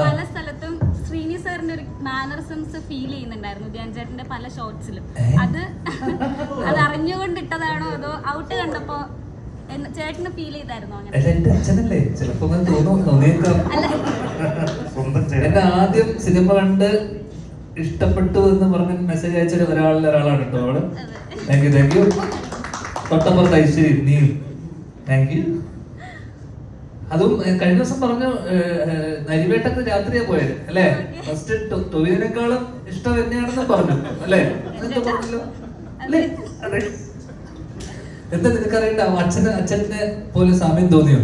പല സ്ഥലത്തും ശ്രീനി സാറിന്റെ ഒരു മാനറിസംസ് ഫീൽ ചെയ്യുന്നുണ്ടായിരുന്നു ധ്യാൻ ചേട്ടന്റെ പല ഷോട്ട്സിലും. അത് അറിഞ്ഞുകൊണ്ടിട്ടതാണോ അതോ ഔട്ട് കണ്ടപ്പോ ചേട്ടന് ഫീൽ ചെയ്തായിരുന്നോ? എന്റെ അച്ഛനല്ലേ ചിലപ്പോ തോന്നിയേക്കാം. എന്നെ ആദ്യം സിനിമ കണ്ട് ഇഷ്ടപ്പെട്ടു എന്ന് പറഞ്ഞ മെസ്സേജ് അയച്ച ഒരാളാണ് കേട്ടോ അവള്. Thank you. തൊട്ടപ്പുറത്ത് ഐശ്വര്യ നീ താങ്ക് യു. അതും കഴിഞ്ഞ ദിവസം പറഞ്ഞു നരിവേട്ടക്ക് രാത്രിയാ പോയത് അല്ലേ? ഫസ്റ്റ് ടൊവിനേക്കാളും ഇഷ്ടം എന്നെയാണെന്ന് പറഞ്ഞു അല്ലേ? പറഞ്ഞല്ലോ അല്ലേ? എന്താ നിനക്കറിയണ്ട അച്ഛനെ പോലെ സാമ്യം തോന്നിയോ?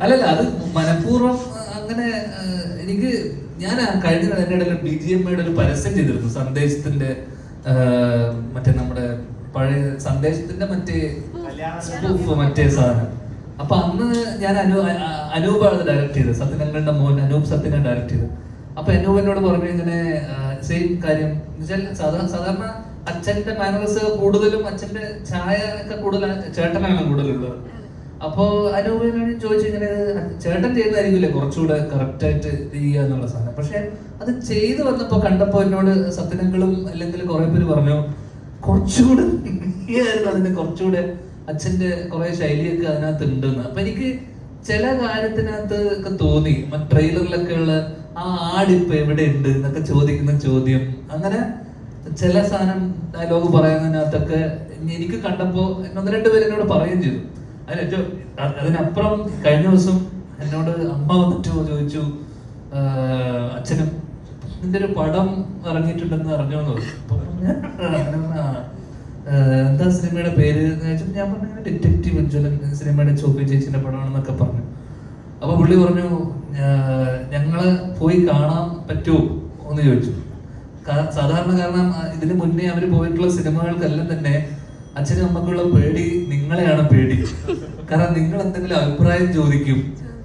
അല്ലല്ല അത് മനഃപൂർവ്വം അങ്ങനെ എനിക്ക് ഞാൻ കഴിഞ്ഞ എന്റെ ഇടയിൽ BGMI ഒരു പരസ്യം ചെയ്തിരുന്നു സന്ദേശത്തിന്റെ മറ്റേ നമ്മുടെ പഴയ സന്ദേശത്തിന്റെ മറ്റേ സാധനം. അപ്പൊ അന്ന് ഞാൻ അനൂപാണ് ഡയറക്ട് ചെയ്തത്. സത്യനങ്ങളുടെ മോൻ അനൂപ് സത്യനാണ് ഡയറക്ട് ചെയ്തത്. അപ്പൊ അനൂപ് എന്നോട് പറഞ്ഞു ഇങ്ങനെ സെയിം കാര്യം സാധാരണ അച്ഛന്റെ മാനേഴ്സ് കൂടുതലും അച്ഛന്റെ ചായ ഒക്കെ കൂടുതൽ ചേട്ടനാണ് കൂടുതലുള്ളത്. അപ്പോ അനൂപിനോട് ചോദിച്ചു ഇങ്ങനെ ചേട്ടൻ ചെയ്യുന്നതായിരിക്കില്ലേ കുറച്ചുകൂടെ കറക്റ്റ് ആയിട്ട് ചെയ്യുക എന്നുള്ള സാധനം. പക്ഷെ അത് ചെയ്തു വന്നപ്പോ കണ്ടപ്പോ എന്നോട് സത്യനങ്ങളും അല്ലെങ്കിൽ കുറെ പേര് പറഞ്ഞു കുറച്ചുകൂടെ അതിന് കുറച്ചുകൂടെ അച്ഛന്റെ കുറെ ശൈലിയൊക്കെ അതിനകത്ത് ഉണ്ടെന്ന്. അപ്പൊ എനിക്ക് ചില കാര്യത്തിനകത്ത് ഒക്കെ തോന്നി ട്രെയിലറിലൊക്കെ ഉള്ള ആ ആടിപ്പ് എവിടെ ഉണ്ട് എന്നൊക്കെ ചോദിക്കുന്ന ചോദ്യം, അങ്ങനെ ചില സാധനം ഡയലോഗ് പറയുന്നതിനകത്തൊക്കെ എനിക്ക് കണ്ടപ്പോ ഒന്ന് രണ്ട് പേര് എന്നോട് പറയുകയും ചെയ്തു. അതിനപ്പുറം കഴിഞ്ഞ ദിവസം എന്നോട് അമ്മ വന്നിട്ട് ചോദിച്ചു അച്ഛനും നിന്റെ ഒരു പടം ഇറങ്ങിയിട്ടുണ്ടെന്ന് അറിഞ്ഞോന്ന്. എന്താ സിനിമയുടെ പേര് ഞാൻ പറഞ്ഞു ഡിറ്റക്റ്റീവ് ഉജ്ജ്വലൻ സിനിമയുടെ ചോപ്പി ചേച്ചിന്റെ പടമാണെന്നൊക്കെ പറഞ്ഞു. അപ്പൊ പുള്ളി പറഞ്ഞു ഞങ്ങള് പോയി കാണാൻ പറ്റുമോ എന്ന് ചോദിച്ചു. സാധാരണ കാരണം ഇതിന് മുന്നേ അവര് പോയിട്ടുള്ള സിനിമകൾക്കെല്ലാം തന്നെ അച്ഛനും അമ്മക്കുള്ള പേടി നിങ്ങളെയാണ് പേടി. കാരണം നിങ്ങൾ എന്തെങ്കിലും അഭിപ്രായം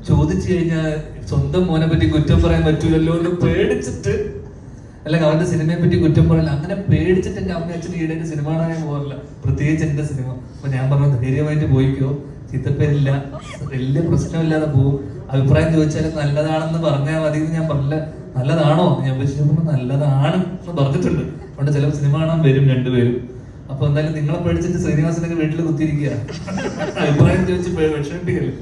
ചോദിച്ചു കഴിഞ്ഞാൽ സ്വന്തം മോനെ പറ്റി കുറ്റം പറയാൻ പറ്റൂലല്ലോ എന്ന് പേടിച്ചിട്ട്, അല്ലെങ്കിൽ അവരുടെ സിനിമയെ പറ്റി കുറ്റം പറയില്ല, അങ്ങനെ പേടിച്ചിട്ട് എന്റെ അമ്മ അച്ഛൻ ഈടെ സിനിമ കാണാൻ പോകാറില്ല, പ്രത്യേകിച്ച് എന്റെ സിനിമ. അപ്പൊ ഞാൻ പറഞ്ഞു ധൈര്യമായിട്ട് പോയിക്കോ, ചീത്തപ്പേരില്ല, വലിയ പ്രശ്നമില്ലാതെ പോകും, അഭിപ്രായം ചോദിച്ചാലും നല്ലതാണെന്ന് പറഞ്ഞാൽ മതി എന്ന് ഞാൻ പറഞ്ഞില്ല. നല്ലതാണോ ഞാൻ പറഞ്ഞു നല്ലതാണ് എന്ന് പറഞ്ഞിട്ടുണ്ട്. അതുകൊണ്ട് ചില സിനിമ കാണാൻ വരും രണ്ടുപേരും. അപ്പൊ എന്തായാലും നിങ്ങളെ പേടിച്ചിട്ട് ശ്രീനിവാസനൊക്കെ വീട്ടിൽ കുത്തിയിരിക്കുക, അഭിപ്രായം ചോദിച്ച് വിഷമിപ്പിക്കല്ലേ.